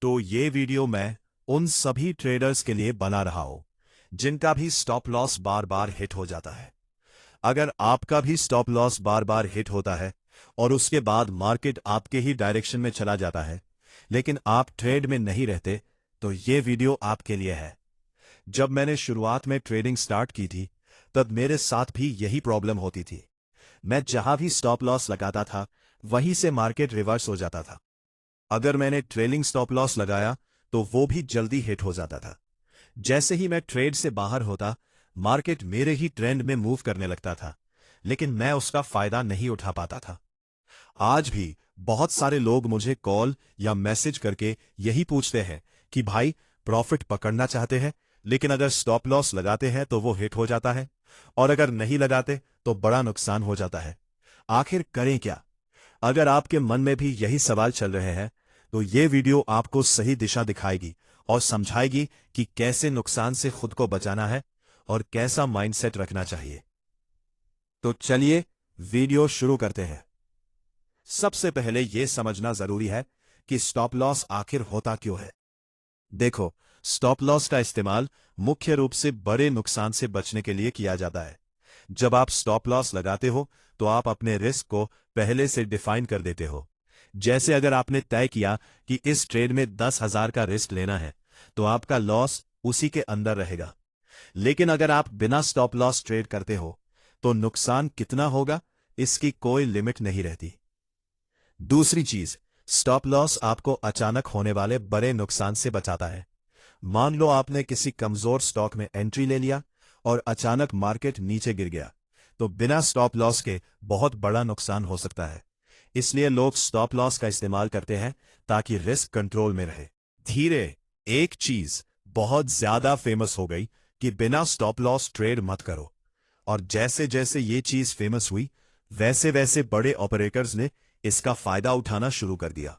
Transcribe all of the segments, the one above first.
तो ये वीडियो मैं उन सभी ट्रेडर्स के लिए बना रहा हूं जिनका भी स्टॉप लॉस बार बार हिट हो जाता है। अगर आपका भी स्टॉप लॉस बार बार हिट होता है और उसके बाद मार्केट आपके ही डायरेक्शन में चला जाता है, लेकिन आप ट्रेड में नहीं रहते, तो ये वीडियो आपके लिए है। जब मैंने शुरुआत में ट्रेडिंग स्टार्ट की थी, तब मेरे साथ भी यही प्रॉब्लम होती थी। मैं जहां भी स्टॉप लॉस लगाता था, वहीं से मार्केट रिवर्स हो जाता था। अगर मैंने ट्रेलिंग स्टॉप लॉस लगाया तो वो भी जल्दी हिट हो जाता था। जैसे ही मैं ट्रेड से बाहर होता, मार्केट मेरे ही ट्रेंड में मूव करने लगता था, लेकिन मैं उसका फायदा नहीं उठा पाता था। आज भी बहुत सारे लोग मुझे कॉल या मैसेज करके यही पूछते हैं कि भाई, प्रॉफिट पकड़ना चाहते हैं, लेकिन अगर स्टॉप लॉस लगाते हैं तो वो हिट हो जाता है, और अगर नहीं लगाते तो बड़ा नुकसान हो जाता है। आखिर करें क्या? अगर आपके मन में भी यही सवाल चल रहे हैं, तो ये वीडियो आपको सही दिशा दिखाएगी और समझाएगी कि कैसे नुकसान से खुद को बचाना है और कैसा माइंडसेट रखना चाहिए। तो चलिए वीडियो शुरू करते हैं। सबसे पहले यह समझना जरूरी है कि स्टॉप लॉस आखिर होता क्यों है। देखो, स्टॉप लॉस का इस्तेमाल मुख्य रूप से बड़े नुकसान से बचने के लिए किया जाता है। जब आप स्टॉप लॉस लगाते हो, तो आप अपने रिस्क को पहले से डिफाइन कर देते हो। जैसे अगर आपने तय किया कि इस ट्रेड में 10,000 का रिस्क लेना है, तो आपका लॉस उसी के अंदर रहेगा। लेकिन अगर आप बिना स्टॉप लॉस ट्रेड करते हो, तो नुकसान कितना होगा, इसकी कोई लिमिट नहीं रहती। दूसरी चीज, स्टॉप लॉस आपको अचानक होने वाले बड़े नुकसान से बचाता है। मान लो आपने किसी कमजोर स्टॉक में एंट्री ले लिया और अचानक मार्केट नीचे गिर गया, तो बिना स्टॉप लॉस के बहुत बड़ा नुकसान हो सकता है। इसलिए लोग स्टॉप लॉस का इस्तेमाल करते हैं ताकि रिस्क कंट्रोल में रहे। धीरे एक चीज बहुत ज्यादा फेमस हो गई कि बिना स्टॉप लॉस ट्रेड मत करो, और जैसे जैसे ये चीज फेमस हुई, वैसे वैसे बड़े ऑपरेटर्स ने इसका फायदा उठाना शुरू कर दिया।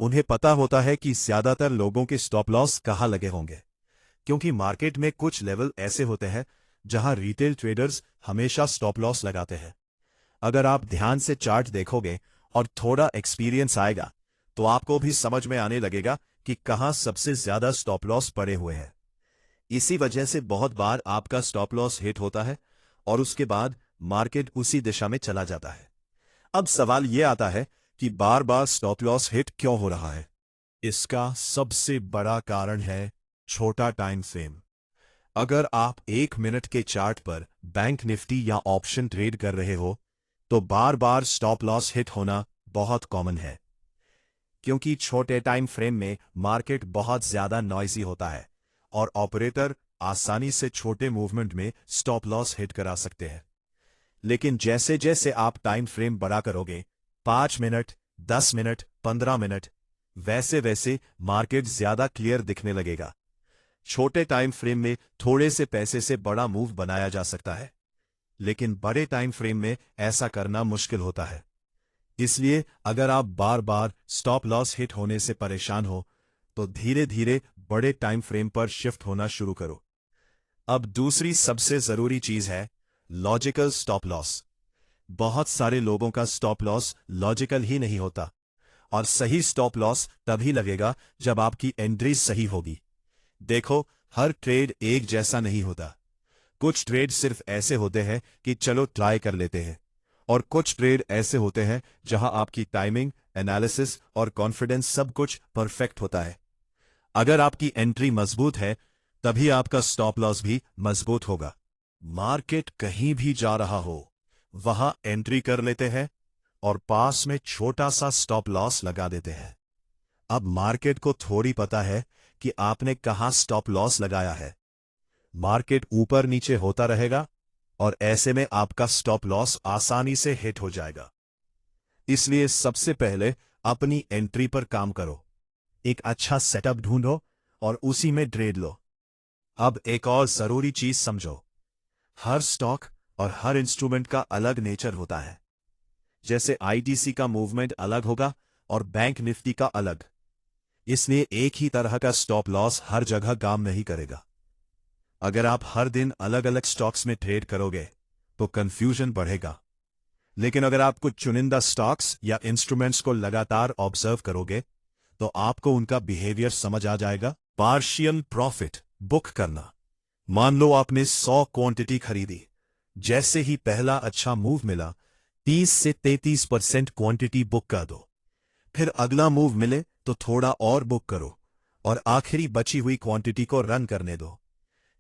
उन्हें पता होता है कि ज्यादातर लोगों के स्टॉप लॉस कहां लगे होंगे, क्योंकि मार्केट में कुछ लेवल ऐसे होते हैं जहां रिटेल ट्रेडर्स हमेशा स्टॉप लॉस लगाते हैं। अगर आप ध्यान से चार्ट देखोगे और थोड़ा एक्सपीरियंस आएगा, तो आपको भी समझ में आने लगेगा कि कहां सबसे ज्यादा स्टॉप लॉस पड़े हुए हैं। इसी वजह से बहुत बार आपका स्टॉप लॉस हिट होता है और उसके बाद मार्केट उसी दिशा में चला जाता है। अब सवाल यह आता है कि बार बार स्टॉप लॉस हिट क्यों हो रहा है। इसका सबसे बड़ा कारण है छोटा टाइम फ्रेम। अगर आप 1 मिनट के चार्ट पर बैंक निफ्टी या ऑप्शन ट्रेड कर रहे हो, तो बार बार स्टॉप लॉस हिट होना बहुत कॉमन है, क्योंकि छोटे टाइम फ्रेम में मार्केट बहुत ज्यादा नॉइजी होता है और ऑपरेटर आसानी से छोटे मूवमेंट में स्टॉप लॉस हिट करा सकते हैं। लेकिन जैसे जैसे आप टाइम फ्रेम बड़ा करोगे, 5 मिनट, 10 मिनट, 15 मिनट, वैसे वैसे मार्केट ज्यादा क्लियर दिखने लगेगा। छोटे टाइम फ्रेम में थोड़े से पैसे से बड़ा मूव बनाया जा सकता है, लेकिन बड़े टाइम फ्रेम में ऐसा करना मुश्किल होता है। इसलिए अगर आप बार बार स्टॉप लॉस हिट होने से परेशान हो, तो धीरे धीरे बड़े टाइम फ्रेम पर शिफ्ट होना शुरू करो। अब दूसरी सबसे जरूरी चीज है लॉजिकल स्टॉप लॉस। बहुत सारे लोगों का स्टॉप लॉस लॉजिकल ही नहीं होता, और सही स्टॉप लॉस तभी लगेगा जब आपकी एंट्री सही होगी। देखो, हर ट्रेड एक जैसा नहीं होता। कुछ ट्रेड सिर्फ ऐसे होते हैं कि चलो ट्राई कर लेते हैं, और कुछ ट्रेड ऐसे होते हैं जहां आपकी टाइमिंग, एनालिसिस और कॉन्फिडेंस सब कुछ परफेक्ट होता है। अगर आपकी एंट्री मजबूत है, तभी आपका स्टॉप लॉस भी मजबूत होगा। मार्केट कहीं भी जा रहा हो, वहां एंट्री कर लेते हैं और पास में छोटा सा स्टॉप लॉस लगा देते हैं। अब मार्केट को थोड़ी पता है कि आपने कहां स्टॉप लॉस लगाया है। मार्केट ऊपर नीचे होता रहेगा, और ऐसे में आपका स्टॉप लॉस आसानी से हिट हो जाएगा। इसलिए सबसे पहले अपनी एंट्री पर काम करो। एक अच्छा सेटअप ढूंढो और उसी में ट्रेड लो। अब एक और जरूरी चीज समझो, हर स्टॉक और हर इंस्ट्रूमेंट का अलग नेचर होता है। जैसे आईटीसी का मूवमेंट अलग होगा और बैंक निफ्टी का अलग। इसलिए एक ही तरह का स्टॉप लॉस हर जगह काम नहीं करेगा। अगर आप हर दिन अलग अलग स्टॉक्स में ट्रेड करोगे, तो कंफ्यूजन बढ़ेगा। लेकिन अगर आप कुछ चुनिंदा स्टॉक्स या इंस्ट्रूमेंट्स को लगातार ऑब्जर्व करोगे, तो आपको उनका बिहेवियर समझ आ जाएगा। पार्शियल प्रॉफिट बुक करना। मान लो आपने 100 क्वांटिटी खरीदी। जैसे ही पहला अच्छा मूव मिला, 30 से 33% क्वांटिटी बुक कर दो। फिर अगला मूव मिले तो थोड़ा और बुक करो और आखिरी बची हुई क्वांटिटी को रन करने दो।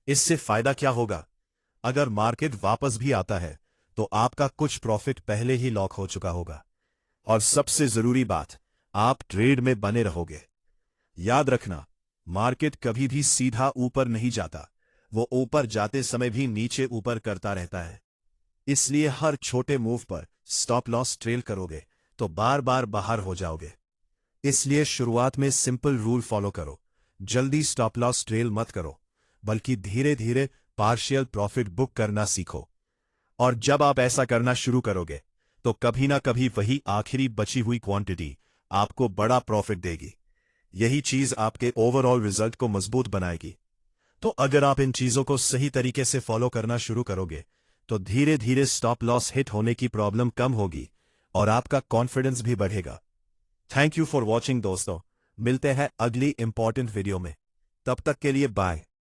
इससे फायदा क्या होगा? अगर मार्केट वापस भी आता है तो आपका कुछ प्रॉफिट पहले ही लॉक हो चुका होगा। और सबसे जरूरी बात, आप ट्रेड में बने रहोगे। याद रखना, मार्केट कभी भी सीधा ऊपर नहीं जाता, वो ऊपर जाते समय भी नीचे ऊपर करता रहता है। इसलिए हर छोटे मूव पर स्टॉप लॉस ट्रेल करोगे तो बार बार बाहर हो जाओगे। इसलिए शुरुआत में सिंपल रूल फॉलो करो। जल्दी स्टॉप लॉस ट्रेल मत करो, बल्कि धीरे धीरे पार्शियल प्रॉफिट बुक करना सीखो। और जब आप ऐसा करना शुरू करोगे तो कभी ना कभी वही आखिरी बची हुई क्वांटिटी आपको बड़ा प्रॉफिट देगी। यही चीज आपके ओवरऑल रिजल्ट को मजबूत बनाएगी। तो अगर आप इन चीजों को सही तरीके से फॉलो करना शुरू करोगे तो धीरे धीरे स्टॉप लॉस हिट होने की प्रॉब्लम कम होगी और आपका कॉन्फिडेंस भी बढ़ेगा। थैंक यू फॉर वॉचिंग दोस्तों। मिलते हैं अगली इंपॉर्टेंट वीडियो में। तब तक के लिए बाय।